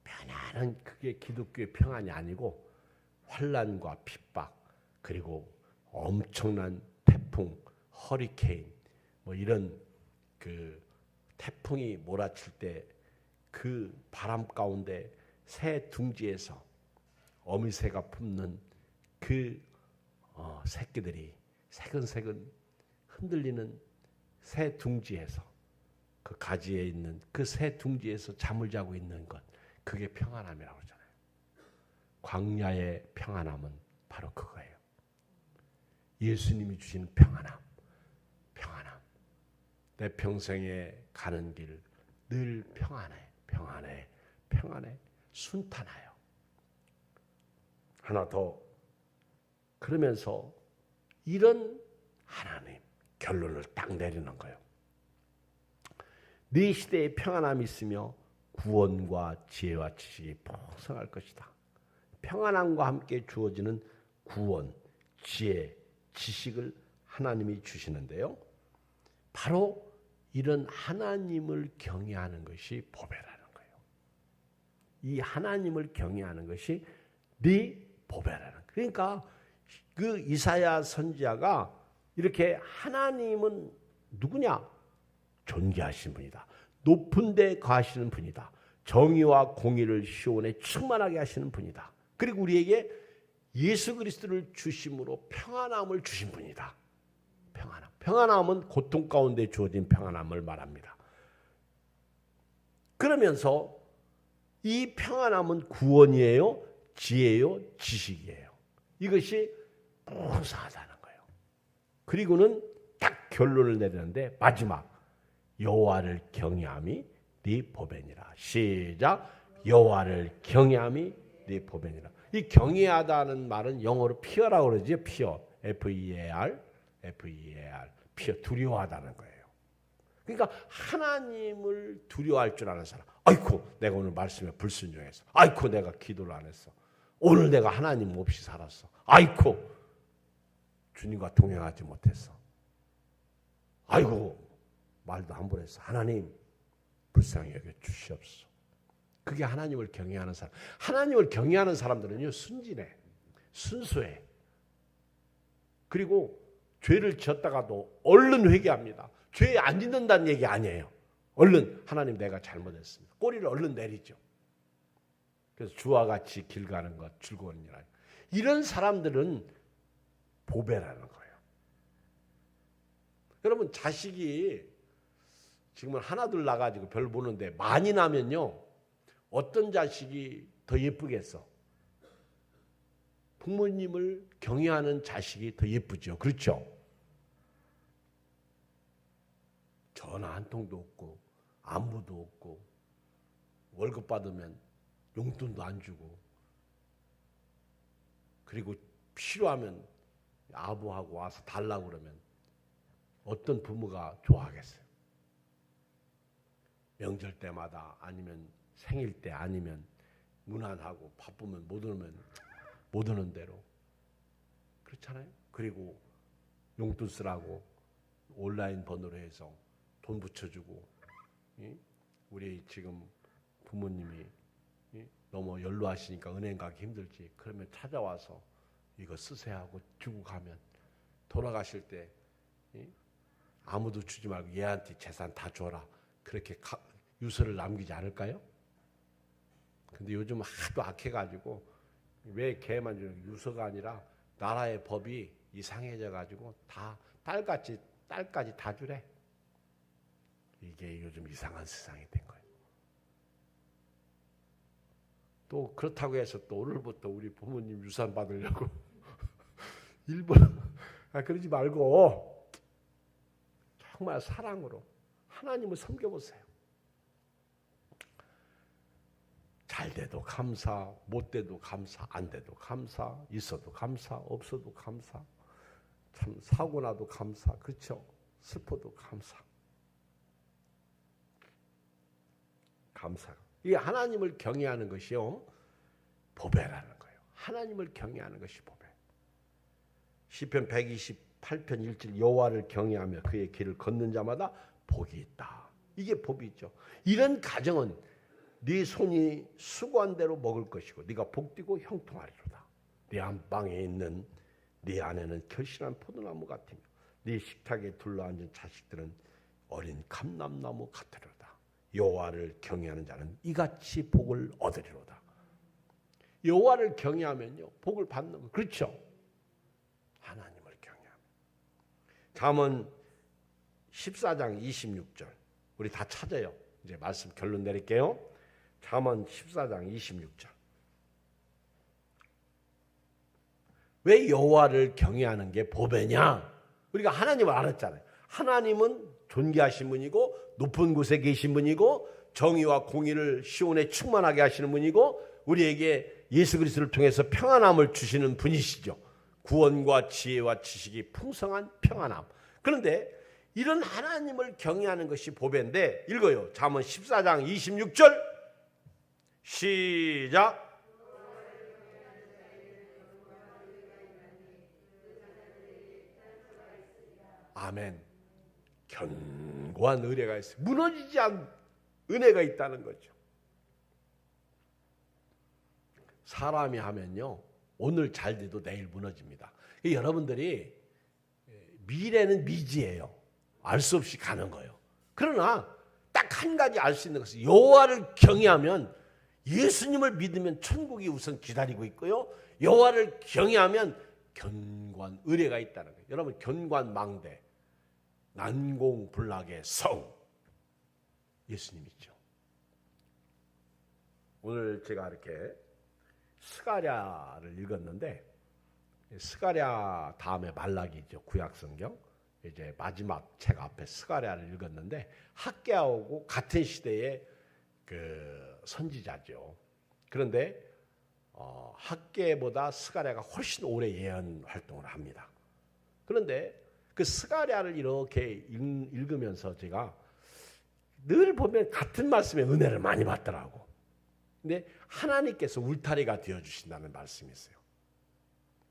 편안한 그게 기독교의 평안이 아니고 환난과 핍박 그리고 엄청난 태풍, 허리케인 뭐 이런 그 태풍이 몰아칠 때 그 바람 가운데 새 둥지에서 어미새가 품는 그 새끼들이 새근새근 흔들리는 새 둥지에서 그 가지에 있는 그 새 둥지에서 잠을 자고 있는 것 그게 평안함이라고 그러잖아요. 광야의 평안함은 바로 그거예요. 예수님이 주신 평안함. 내 평생에 가는 길 늘 평안해, 순탄하여. 하나 더 그러면서 이런 하나님 결론을 딱 내리는 거예요. 네 시대에 평안함이 있으며 구원과 지혜와 지식이 풍성할 것이다. 평안함과 함께 주어지는 구원, 지혜, 지식을 하나님이 주시는데요. 바로 이런 하나님을 경외하는 것이 보배라는 거예요. 이 하나님을 경외하는 것이 네 보배라는 거예요. 그러니까 그 이사야 선지자가 이렇게 하나님은 누구냐? 존귀하신 분이다. 높은 데 가시는 분이다. 정의와 공의를 시온에 충만하게 하시는 분이다. 그리고 우리에게 예수 그리스도를 주심으로 평안함을 주신 분이다. 평안함은 고통 가운데 주어진 평안함을 말합니다. 그러면서 이 평안함은 구원이에요, 지혜요, 지식이에요. 이것이 무사하다는 거예요. 그리고는 딱 결론을 내리는데 마지막 여호와를 경외함이 네 보배니라. 시작. 여호와를 경외함이 네 보배니라. 이 경외하다는 말은 영어로 fear라고 그러죠. fear, F-E-A-R, fear, 두려워하다는 거예요. 그러니까 하나님을 두려워할 줄 아는 사람. 아이고 내가 오늘 말씀에 불순종했어. 아이고 내가 기도를 안 했어. 오늘 내가 하나님 없이 살았어. 아이고 주님과 동행하지 못했어. 아이고 말도 함부로 했어. 하나님 불쌍히 여겨 주시옵소서. 그게 하나님을 경외하는 사람. 하나님을 경외하는 사람들은요, 순진해, 순수해. 그리고 죄를 지었다가도 얼른 회개합니다. 죄에 안 짓는다는 얘기 아니에요. 얼른 하나님 내가 잘못했습니다. 꼬리를 얼른 내리죠. 그래서 주와 같이 길 가는 것 즐거우니라. 이런 사람들은 보배라는 거예요. 여러분, 자식이 지금은 하나둘 나가지고 별 보는데 많이 나면요, 어떤 자식이 더 예쁘겠어? 부모님을 경외하는 자식이 더 예쁘죠. 그렇죠? 전화 한 통도 없고 안부도 없고 월급 받으면 용돈도 안 주고, 그리고 필요하면 아부하고 와서 달라고 그러면 어떤 부모가 좋아하겠어요? 명절 때마다 아니면 생일 때 아니면 무난하고 바쁘면 못 오는 대로 그렇잖아요. 그리고 용돈 쓰라고 온라인 번호로 해서 돈 붙여주고, 우리 지금 부모님이 너무 연로하시니까 은행 가기 힘들지. 그러면 찾아와서 이거 쓰세요 하고 주고 가면 돌아가실 때 아무도 주지 말고 얘한테 재산 다 줘라. 그렇게 유서를 남기지 않을까요? 근데 요즘 하도 악해가지고 왜 걔만 주는 유서가 아니라 나라의 법이 이상해져가지고 다 딸까지 다 주래. 이게 요즘 이상한 세상이 된 거예요. 또 그렇다고 해서 또 오늘부터 우리 부모님 유산 받으려고 일부러 그러지 말고 정말 사랑으로 하나님을 섬겨보세요. 잘 돼도 감사, 못 돼도 감사, 안 돼도 감사, 있어도 감사, 없어도 감사, 참 사고 나도 감사, 그렇죠? 슬퍼도 감사. 감사. 이게 하나님을 경외하는 것이요, 보배라는 거예요. 하나님을 경외하는 것이 보배. 시편 128편 1절 여호와를 경외하며 그의 길을 걷는 자마다 복이 있다. 이게 복이죠. 이런 가정은 네 손이 수고한 대로 먹을 것이고 네가 복되고 형통하리로다. 네 안방에 있는 네 아내는 결실한 포도나무 같으며 네 식탁에 둘러앉은 자식들은 어린 감람나무 같으리로다. 여호와를 경외하는 자는 이같이 복을 얻으리로다. 여호와를 경외하면요, 복을 받는 거. 그렇죠? 하나님을 경외하면. 잠언 14장 26절 우리 다 찾아요. 이제 말씀 결론 내릴게요. 잠언 14장 26절. 왜 여호와를 경외하는 게 보배냐? 우리가 하나님을 알았잖아요. 하나님은 존귀하신 분이고 높은 곳에 계신 분이고 정의와 공의를 시온에 충만하게 하시는 분이고 우리에게 예수 그리스도를 통해서 평안함을 주시는 분이시죠. 구원과 지혜와 지식이 풍성한 평안함. 그런데 이런 하나님을 경외하는 것이 보배인데, 읽어요. 잠언 14장 26절 시작. 아멘. 견고한 의뢰가 있어요. 무너지지 않은 은혜가 있다는 거죠. 사람이 하면요, 오늘 잘 돼도 내일 무너집니다. 여러분들이 미래는 미지예요. 알 수 없이 가는 거예요. 그러나 딱 한 가지 알 수 있는 것은 여호와를 경외하면, 예수님을 믿으면 천국이 우선 기다리고 있고요, 여호와를 경외하면 견고한 의뢰가 있다는 거예요. 여러분, 견고한 망대, 난공불락의 성, 예수님이죠. 오늘 제가 이렇게 스가랴를 읽었는데, 스가랴 다음에 말라기죠. 구약성경 이제 마지막 책 앞에 스가랴를 읽었는데, 학개하고 같은 시대의 그 선지자죠. 그런데 학개보다 스가랴가 훨씬 오래 예언 활동을 합니다. 그런데 그 스가랴를 이렇게 읽으면서 제가 늘 보면 같은 말씀에 은혜를 많이 받더라고. 근데 하나님께서 울타리가 되어주신다는 말씀이 있어요.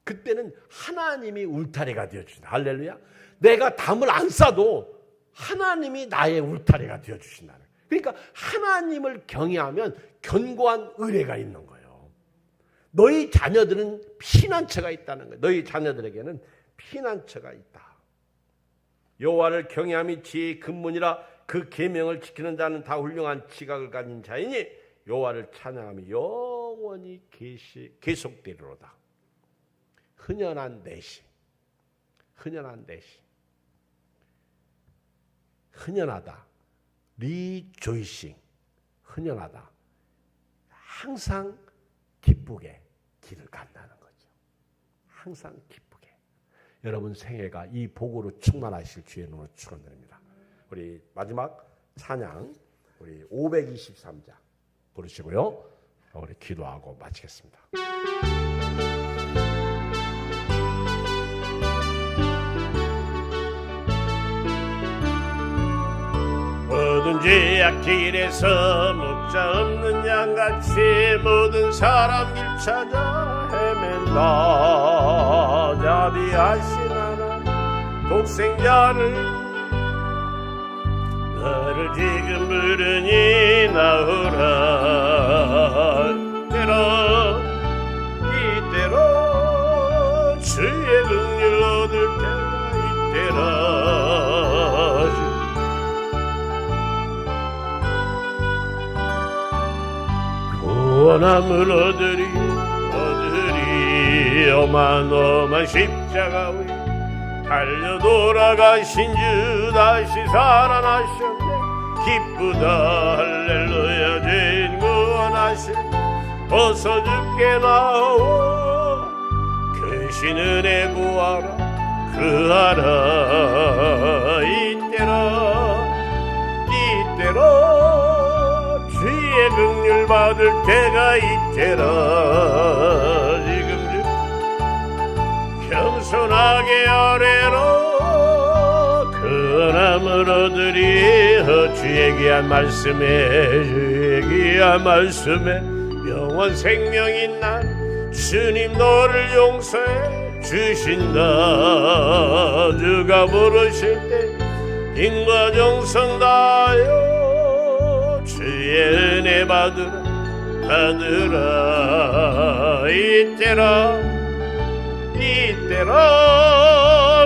그때는 하나님이 울타리가 되어주신다. 할렐루야. 내가 담을 안 싸도 하나님이 나의 울타리가 되어주신다는. 그러니까 하나님을 경외하면 견고한 의뢰가 있는 거예요. 너희 자녀들은 피난처가 있다는 거예요. 너희 자녀들에게는 피난처가 있다. 여호와를 경외함이 지혜의 근본이라 그 계명을 지키는 자는 다 훌륭한 지각을 가진 자이니 여호와를 찬양함이 영원히 계속되리로다. 흔연한 내시, 흔연한 내시, 흔연하다, 리조이싱, 흔연하다. 항상 기쁘게 길을 간다는 거죠. 항상 기쁘게. 여러분 생애가 이 복으로 충만하실 주의 이름으로 축원드립니다. 우리 마지막 찬양, 우리 523장 부르시고요. 우리 기도하고 마치겠습니다. 모든 죄악 길에서 목자 없는 양같이 모든 사람 길 찾아 헤맨다. 자비하신 하나님 독생자를 나를 지금 부르니 나오라. 이때로 주의 긍휼 얻을 때가 이때라. 구원함을 얻으리 어마어마한 십자가 위에 달려 돌아가신 주 다시 살아나셨네. 기쁘다 할렐루야. 죄인 구원하실 어서 주께 나오. 크신 은혜 구하라 그하라. 이때로 주의 긍휼 받을 때가 이때라. 지금 겸손하게 아래로 근함을 얻으리. 주의 귀한 말씀에 영원 생명인 난 주님 너를 용서해 주신다. 주가 부르실 때 힘과 정성 다하여 주의 은혜 받으라. 이때로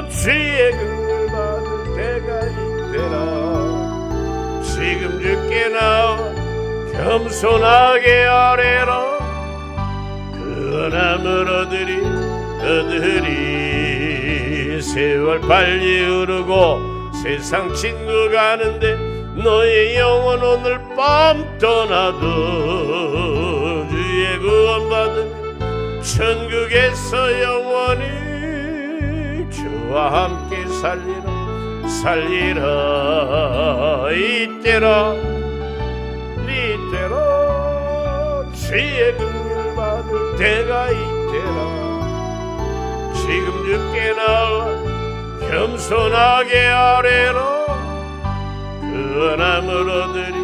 주의 긍휼 받을 때가 이때라. 지금 주께 나와 겸손하게 아뢰라. 근함을 얻으리. 세월 빨리 흐르고 세상 친구 가는데 너의 영혼 오늘 밤 떠나도 주의 구원 받으면 천국에서 영원히 주와 함께 살리라. 이때로 주의 긍휼 받을 때가 이때라. 지금 주께 나와 겸손하게 아뢰라. 근함을 얻으리.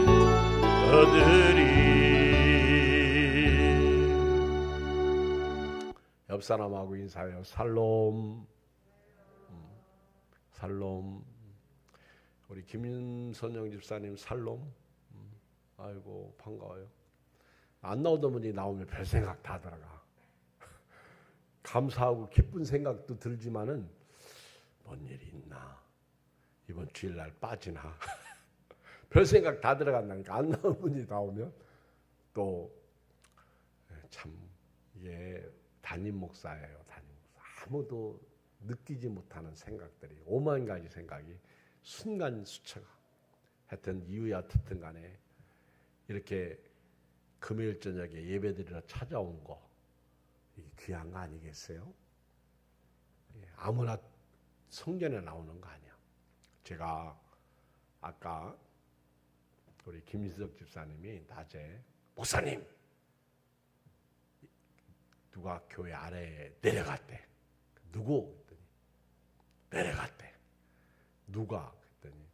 옆 사람하고 인사해요. 살롬. 살롬. 우리 김선영 집사님 살롬. 아이고 반가워요. 안 나오던 분이 나오면 별 생각 다 들어가. 감사하고 기쁜 생각도 들지만은 뭔 일이 있나, 이번 주일날 빠지나 별 생각 다 들어간다니까. 안 나온 분이 나오면 또 참 이게 담임 목사예요. 담임 목사. 아무도 느끼지 못하는 생각들이, 5만 가지 생각이 순간수처가 하여튼 이유야 듣든 간에 이렇게 금요일 저녁에 예배드리러 찾아온 거 귀한 거 아니겠어요? 아무나 성전에 나오는 거 아니야. 제가 아까 우리 김희석 집사님이 낮에 목사님 누가 교회 아래에 내려갔대. 누구? 그랬더니 내려갔대. 누가? 그랬더니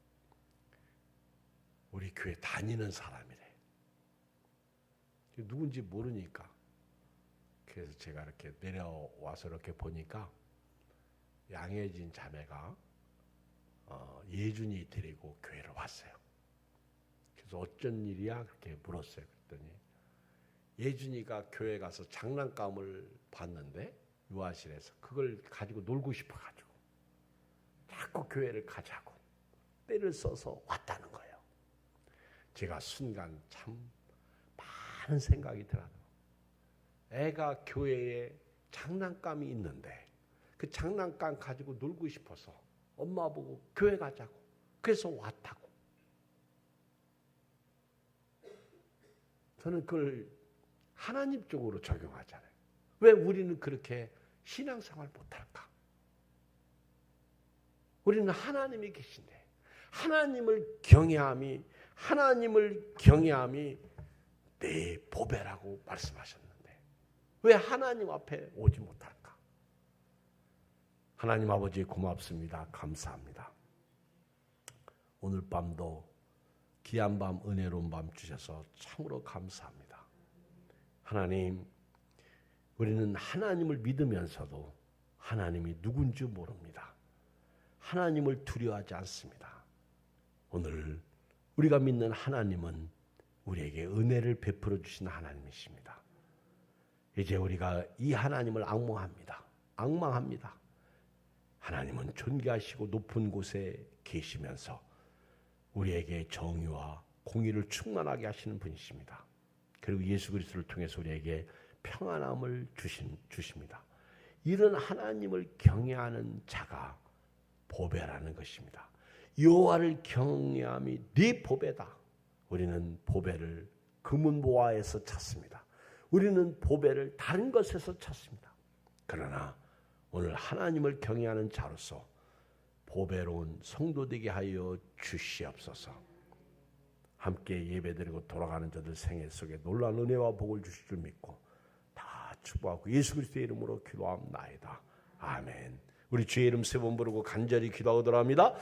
우리 교회 다니는 사람이래. 누군지 모르니까. 그래서 제가 이렇게 내려와서 이렇게 보니까 양혜진 자매가 예준이 데리고 교회를 왔어요. 그래서 그래서 어쩐 일이야? 그렇게 물었어요. 그랬더니 예준이가 교회 가서 장난감을 봤는데 유아실에서 그걸 가지고 놀고 싶어가지고 자꾸 교회를 가자고 때를 써서 왔다는 거예요. 제가 순간 참 많은 생각이 들어요. 애가 교회에 장난감이 있는데 그 장난감 가지고 놀고 싶어서 엄마 보고 교회 가자고 그래서 왔다고. 저는 그걸 하나님 쪽으로 적용하잖아요. 왜 우리는 그렇게 신앙생활 못할까? 우리는 하나님이 계신데 하나님을 경외함이 내 보배라고 말씀하셨는데 왜 하나님 앞에 오지 못할까? 하나님 아버지 고맙습니다. 감사합니다. 오늘 밤도 귀한 밤, 은혜로운 밤 주셔서 참으로 감사합니다. 하나님, 우리는 하나님을 믿으면서도 하나님이 누군지 모릅니다. 하나님을 두려워하지 않습니다. 오늘 우리가 믿는 하나님은 우리에게 은혜를 베풀어 주신 하나님이십니다. 이제 우리가 이 하나님을 앙망합니다. 하나님은 존귀하시고 높은 곳에 계시면서 우리에게 정의와 공의를 충만하게 하시는 분이십니다. 그리고 예수 그리스도를 통해서 우리에게 평안함을 주십니다. 이런 하나님을 경외하는 자가 보배라는 것입니다. 여호와를 경외함이 네 보배다. 우리는 보배를 금은보화에서 찾습니다. 우리는 보배를 다른 것에서 찾습니다. 그러나 오늘 하나님을 경외하는 자로서 보배로운 성도 되게 하여 주시옵소서. 함께 예배드리고 돌아가는 저들 생애 속에 놀라운 은혜와 복을 주실 줄 믿고 다 축복하고 예수 그리스도의 이름으로 기도합나이다. 아멘. 우리 주의 이름 세 번 부르고 간절히 기도하고 돌아갑니다.